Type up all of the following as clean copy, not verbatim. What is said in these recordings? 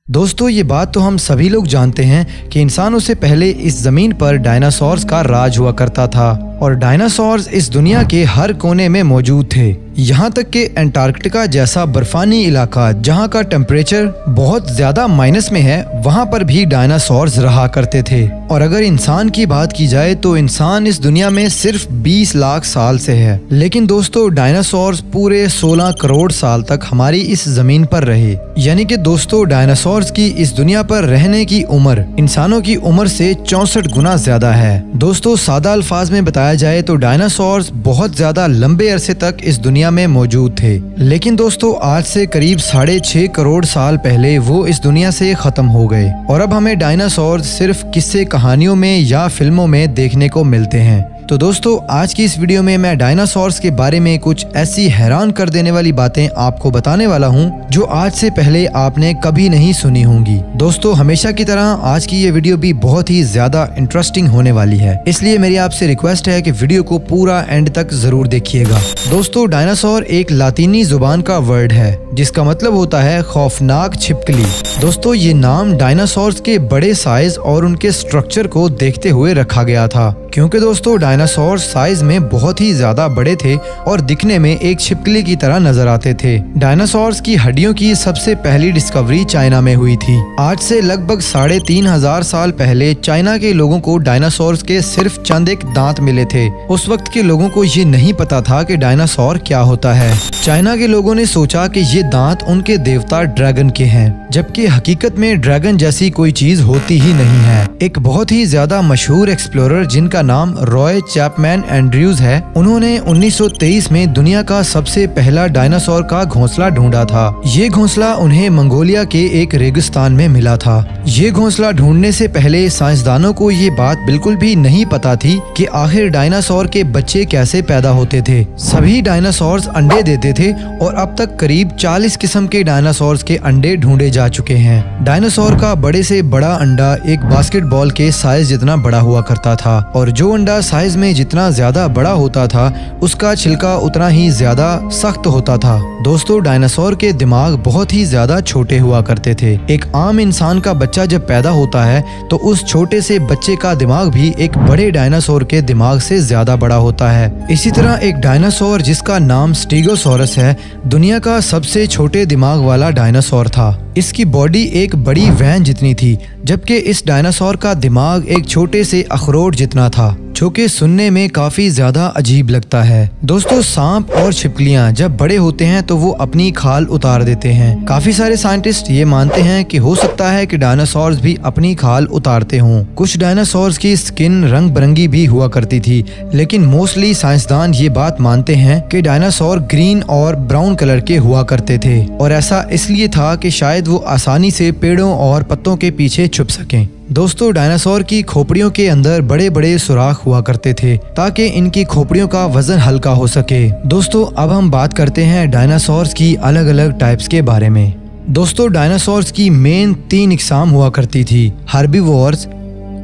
दोस्तों ये बात तो हम सभी लोग जानते हैं कि इंसानों से पहले इस जमीन पर डायनासोर्स का राज हुआ करता था और डायनासोर्स इस दुनिया के हर कोने में मौजूद थे। यहाँ तक कि अंटार्कटिका जैसा बर्फानी इलाका जहाँ का टेम्परेचर बहुत ज्यादा माइनस में है, वहाँ पर भी डायनासोर्स रहा करते थे। और अगर इंसान की बात की जाए तो इंसान इस दुनिया में सिर्फ 20 लाख साल से है, लेकिन दोस्तों डायनासोर्स पूरे 16 करोड़ साल तक हमारी इस जमीन पर रहे। यानी कि दोस्तों डायनासोर्स की इस दुनिया पर रहने की उम्र इंसानों की उम्र से 64 गुना ज्यादा है। दोस्तों सादा अल्फाज में बताया जाए तो डायनासोर्स बहुत ज्यादा लंबे अरसे तक इस दुनिया में मौजूद थे, लेकिन दोस्तों आज से करीब 6.5 करोड़ साल पहले वो इस दुनिया से खत्म हो गए और अब हमें डायनासोर्स सिर्फ किस्से कहानियों में या फिल्मों में देखने को मिलते हैं। तो दोस्तों आज की इस वीडियो में मैं डायनासोर्स के बारे में कुछ ऐसी हैरान कर देने वाली बातें आपको बताने वाला हूं जो आज से पहले आपने कभी नहीं सुनी होंगी। दोस्तों हमेशा की तरह आज की ये वीडियो भी बहुत ही ज्यादा इंटरेस्टिंग होने वाली है, इसलिए मेरी आपसे रिक्वेस्ट है कि वीडियो को पूरा एंड तक जरूर देखिएगा। दोस्तों डायनासोर एक लातीनी जुबान का वर्ड है जिसका मतलब होता है खौफनाक छिपकली। दोस्तों ये नाम डायनासोर्स के बड़े साइज और उनके स्ट्रक्चर को देखते हुए रखा गया था, क्योंकि दोस्तों डायनासोर साइज में बहुत ही ज्यादा बड़े थे और दिखने में एक छिपकली की तरह नजर आते थे। डायनासोर्स की हड्डियों की सबसे पहली डिस्कवरी चाइना में हुई थी। आज से लगभग 3,500 साल पहले चाइना के लोगों को डायनासोर्स के सिर्फ चंद एक दांत मिले थे। उस वक्त के लोगों को ये नहीं पता था कि डायनासोर क्या होता है। चाइना के लोगों ने सोचा कि ये दांत उनके देवता ड्रैगन के हैं, जबकि हकीकत में ड्रैगन जैसी कोई चीज होती ही नहीं है। एक बहुत ही ज्यादा मशहूर एक्सप्लोरर जिनका नाम रॉय चैपमैन एंड्रयूज है, उन्होंने 1923 में दुनिया का सबसे पहला डायनासोर का घोंसला ढूंढा था। ये घोंसला उन्हें मंगोलिया के एक रेगिस्तान में मिला था। ये घोंसला ढूंढने से पहले साइंसदानों को ये बात बिल्कुल भी नहीं पता थी कि आखिर डायनासोर के बच्चे कैसे पैदा होते थे। सभी डायनासोर्स अंडे देते थे और अब तक करीब 40 किस्म के डायनासोर्स के अंडे ढूंढे जा चुके हैं। डायनासोर का बड़े से बड़ा अंडा एक बास्केटबॉल के साइज जितना बड़ा हुआ करता था और जो अंडा साइज में जितना ज्यादा बड़ा होता था उसका छिलका उतना ही ज्यादा सख्त होता था। दोस्तों डायनासोर के दिमाग बहुत ही ज्यादा छोटे हुआ करते थे। एक आम इंसान का बच्चा जब पैदा होता है तो उस छोटे से बच्चे का दिमाग भी एक बड़े डायनासोर के दिमाग से ज्यादा बड़ा होता है। इसी तरह एक डायनासोर जिसका नाम स्टीगोसोरस है दुनिया का सबसे छोटे दिमाग वाला डायनासोर था। इसकी बॉडी एक बड़ी वैन जितनी थी, जबकि इस डायनासोर का दिमाग एक छोटे से अखरोट जितना था, जो कि सुनने में काफी ज्यादा अजीब लगता है। दोस्तों सांप और छिपकलियां जब बड़े होते हैं तो वो अपनी खाल उतार देते हैं। काफी सारे साइंटिस्ट ये मानते हैं कि हो सकता है कि डायनासोर्स भी अपनी खाल उतारते हों। कुछ डायनासोर्स की स्किन रंग बिरंगी भी हुआ करती थी, लेकिन मोस्टली साइंसदान ये बात मानते हैं कि डायनासोर ग्रीन और ब्राउन कलर के हुआ करते थे, और ऐसा इसलिए था कि शायद वो आसानी से पेड़ों और पत्तों के पीछे छुप सकें। दोस्तों डायनासोर की खोपड़ियों के अंदर बड़े बड़े सुराख हुआ करते थे ताकि इनकी खोपड़ियों का वजन हल्का हो सके। दोस्तों अब हम बात करते हैं डायनासोर्स की अलग अलग टाइप्स के बारे में। दोस्तों डायनासोर्स की मेन 3 इकसाम हुआ करती थी: हर्बीवोर्स,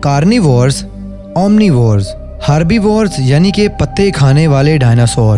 कार्निवोर्स, ओमनिवोर्स। हर्बीवोर्स यानी कि पत्ते खाने वाले डायनासोर,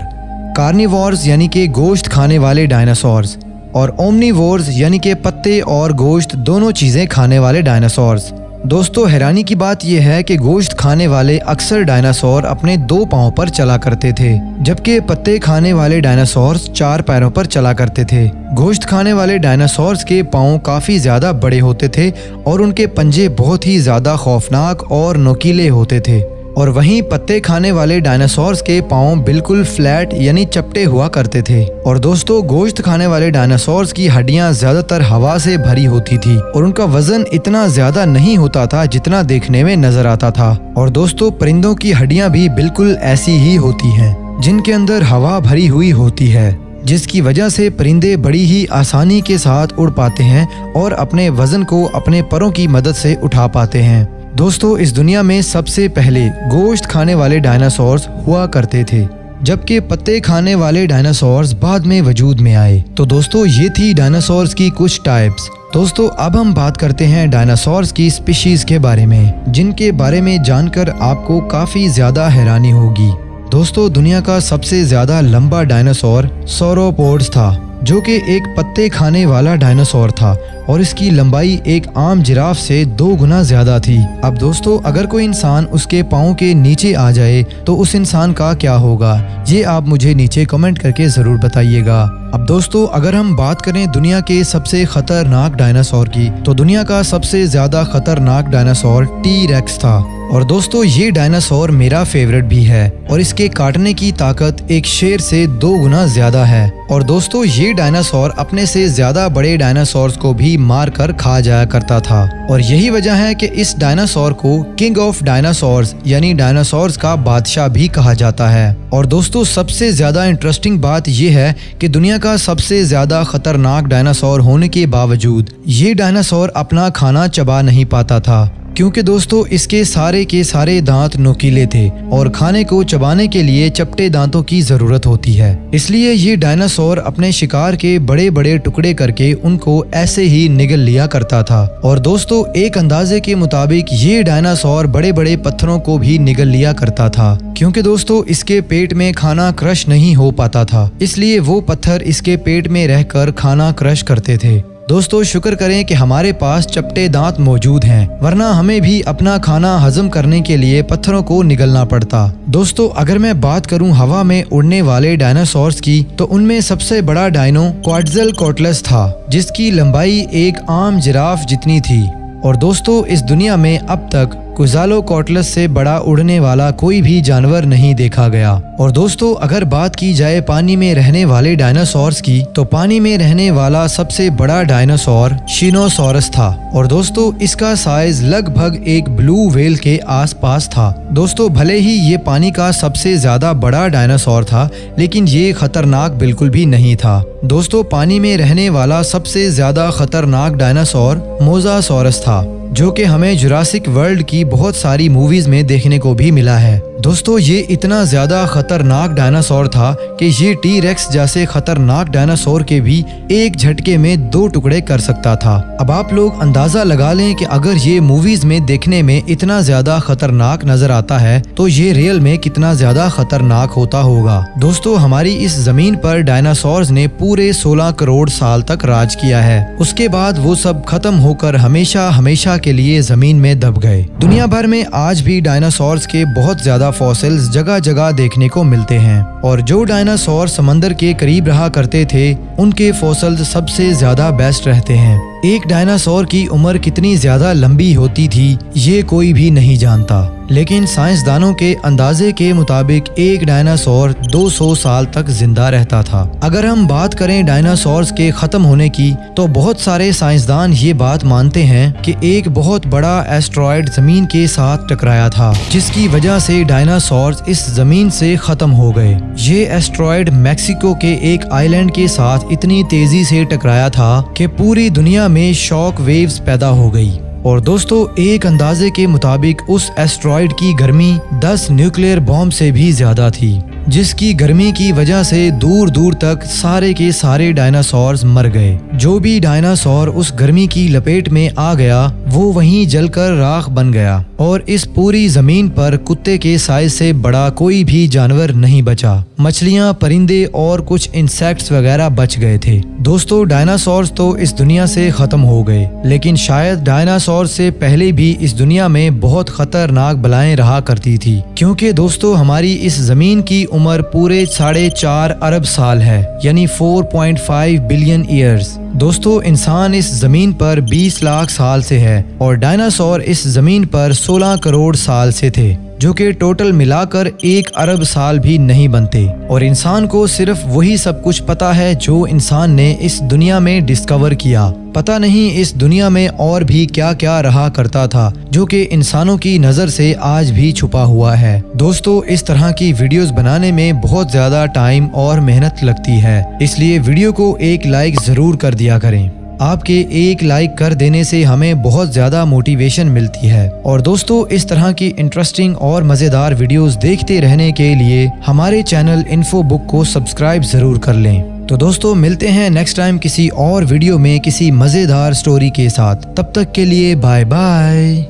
कार्निवोर्स यानी कि गोश्त खाने वाले डायनासोर्स, और ओमनिवोर्स यानी कि पत्ते और गोश्त दोनों चीजें खाने वाले डायनासोर्स। दोस्तों हैरानी की बात यह है कि गोश्त खाने वाले अक्सर डायनासोर अपने 2 पांव पर चला करते थे, जबकि पत्ते खाने वाले डायनासोर्स 4 पैरों पर चला करते थे। गोश्त खाने वाले डायनासोर्स के पांव काफी ज्यादा बड़े होते थे और उनके पंजे बहुत ही ज्यादा खौफनाक और नुकीले होते थे, और वहीं पत्ते खाने वाले डायनासोर्स के पांव बिल्कुल फ्लैट यानी चपटे हुआ करते थे। और दोस्तों गोश्त खाने वाले डायनासोर्स की हड्डियां ज्यादातर हवा से भरी होती थी और उनका वजन इतना ज्यादा नहीं होता था जितना देखने में नजर आता था। और दोस्तों परिंदों की हड्डियां भी बिल्कुल ऐसी ही होती हैं, जिनके अंदर हवा भरी हुई होती है, जिसकी वजह से परिंदे बड़ी ही आसानी के साथ उड़ पाते हैं और अपने वजन को अपने परों की मदद से उठा पाते हैं। दोस्तों इस दुनिया में सबसे पहले गोश्त खाने वाले डायनासोर्स हुआ करते थे, जबकि पत्ते खाने वाले डायनासोर्स बाद में वजूद में आए। तो दोस्तों ये थी डायनासोर्स की कुछ टाइप्स। दोस्तों अब हम बात करते हैं डायनासोर्स की स्पीशीज के बारे में, जिनके बारे में जानकर आपको काफी ज्यादा हैरानी होगी। दोस्तों दुनिया का सबसे ज्यादा लंबा डायनासोर सौरोपोड्स था, जो कि एक पत्ते खाने वाला डायनासोर था और इसकी लंबाई एक आम जिराफ से 2 गुना ज्यादा थी। अब दोस्तों, अगर कोई इंसान उसके पाँव के नीचे आ जाए तो उस इंसान का क्या होगा, ये आप मुझे नीचे कमेंट करके जरूर बताइएगा। अब दोस्तों, अगर हम बात करें दुनिया के सबसे खतरनाक डायनासोर की, तो दुनिया का सबसे ज्यादा खतरनाक डायनासोर टी-रेक्स था। और दोस्तों, ये डायनासोर मेरा फेवरेट भी है और इसके काटने की ताकत एक शेर से 2 गुना ज्यादा है। और दोस्तों, ये डायनासोर अपने से ज्यादा बड़े डायनासोर्स को भी मार कर खा जाया करता था और यही वजह है कि इस डायनासोर को किंग ऑफ डायनासोर्स यानी डायनासोर्स का बादशाह भी कहा जाता है। और दोस्तों, सबसे ज्यादा इंटरेस्टिंग बात यह है कि दुनिया का सबसे ज्यादा खतरनाक डायनासोर होने के बावजूद ये डायनासोर अपना खाना चबा नहीं पाता था, क्योंकि दोस्तों इसके सारे के सारे दांत नुकीले थे और खाने को चबाने के लिए चपटे दांतों की जरूरत होती है। इसलिए ये डायनासोर अपने शिकार के बड़े बड़े टुकड़े करके उनको ऐसे ही निगल लिया करता था। और दोस्तों, एक अंदाजे के मुताबिक ये डायनासोर बड़े बड़े पत्थरों को भी निगल लिया करता था, क्योंकि दोस्तों इसके पेट में खाना क्रश नहीं हो पाता था, इसलिए वो पत्थर इसके पेट में रहकर खाना क्रश करते थे। दोस्तों, शुक्र करें कि हमारे पास चपटे दांत मौजूद हैं, वरना हमें भी अपना खाना हजम करने के लिए पत्थरों को निगलना पड़ता। दोस्तों, अगर मैं बात करूं हवा में उड़ने वाले डायनासोर्स की, तो उनमें सबसे बड़ा डायनो क्वाट्ज़लकोटलस था, जिसकी लंबाई एक आम जिराफ जितनी थी। और दोस्तों, इस दुनिया में अब तक क्वाट्ज़लकोटलस से बड़ा उड़ने वाला कोई भी जानवर नहीं देखा गया। और दोस्तों, अगर बात की जाए पानी में रहने वाले डायनासोर्स की, तो पानी में रहने वाला सबसे बड़ा डायनासोर शिनोसॉरस था और दोस्तों इसका साइज लगभग एक ब्लू व्हेल के आसपास था। दोस्तों, भले ही ये पानी का सबसे ज्यादा बड़ा डायनासोर था, लेकिन ये खतरनाक बिल्कुल भी नहीं था। दोस्तों, पानी में रहने वाला सबसे ज्यादा खतरनाक डायनासोर मोसासॉरस था, जो कि हमें जुरासिक वर्ल्ड की बहुत सारी मूवीज में देखने को भी मिला है। दोस्तों, ये इतना ज्यादा खतरनाक डायनासोर था कि ये टी-रेक्स जैसे खतरनाक डायनासोर के भी एक झटके में 2 टुकड़े कर सकता था। अब आप लोग अंदाजा लगा लें कि अगर ये मूवीज में देखने में इतना ज्यादा खतरनाक नजर आता है, तो ये रियल में कितना ज्यादा खतरनाक होता होगा। दोस्तों, हमारी इस जमीन पर डायनासोर्स ने पूरे 16 करोड़ साल तक राज किया है। उसके बाद वो सब खत्म होकर हमेशा हमेशा के लिए जमीन में दब गए। दुनिया भर में आज भी डायनासोर्स के बहुत ज्यादा फॉसिल्स जगह जगह देखने को मिलते हैं और जो डायनासोर समंदर के करीब रहा करते थे, उनके फॉसिल्स सबसे ज्यादा बेस्ट रहते हैं। एक डायनासोर की उम्र कितनी ज्यादा लंबी होती थी, ये कोई भी नहीं जानता, लेकिन साइंसदानों के अंदाजे के मुताबिक एक डायनासोर 200 साल तक जिंदा रहता था। अगर हम बात करें डायनासोर्स के खत्म होने की, तो बहुत सारे साइंसदान ये बात मानते हैं कि एक बहुत बड़ा एस्ट्रॉयड जमीन के साथ टकराया था, जिसकी वजह से डायनासोर्स इस जमीन से खत्म हो गए। ये एस्ट्रॉयड मैक्सिको के एक आइलैंड के साथ इतनी तेजी से टकराया था कि पूरी दुनिया में शॉक वेव्स पैदा हो गई। और दोस्तों, एक अंदाजे के मुताबिक उस एस्ट्रॉयड की गर्मी 10 न्यूक्लियर बॉम्ब से भी ज्यादा थी, जिसकी गर्मी की वजह से दूर दूर तक सारे के सारे डायनासोर्स मर गए। जो भी डायनासोर उस गर्मी की लपेट में आ गया, वो वहीं जलकर राख बन गया और इस पूरी जमीन पर कुत्ते के साइज से बड़ा कोई भी जानवर नहीं बचा। मछलियां, परिंदे और कुछ इंसेक्ट्स वगैरह बच गए थे। दोस्तों, डायनासोर्स तो इस दुनिया से खत्म हो गए, लेकिन शायद डायनासोर से पहले भी इस दुनिया में बहुत खतरनाक बलाएं रहा करती थी, क्योंकि दोस्तों हमारी इस जमीन की उम्र पूरे 4.5 अरब साल है, यानी 4.5 बिलियन ईयर्स। दोस्तों, इंसान इस जमीन पर 20 लाख साल से है और डायनासोर इस जमीन पर 16 करोड़ साल से थे, जो कि टोटल मिलाकर 1 अरब साल भी नहीं बनते। और इंसान को सिर्फ वही सब कुछ पता है जो इंसान ने इस दुनिया में डिस्कवर किया। पता नहीं इस दुनिया में और भी क्या क्या रहा करता था, जो कि इंसानों की नजर से आज भी छुपा हुआ है। दोस्तों, इस तरह की वीडियोस बनाने में बहुत ज्यादा टाइम और मेहनत लगती है, इसलिए वीडियो को एक लाइक जरूर कर दिया करें। आपके एक लाइक कर देने से हमें बहुत ज़्यादा मोटिवेशन मिलती है। और दोस्तों, इस तरह की इंटरेस्टिंग और मज़ेदार वीडियोस देखते रहने के लिए हमारे चैनल इन्फो बुक को सब्सक्राइब ज़रूर कर लें। तो दोस्तों, मिलते हैं नेक्स्ट टाइम किसी और वीडियो में किसी मज़ेदार स्टोरी के साथ। तब तक के लिए बाय बाय।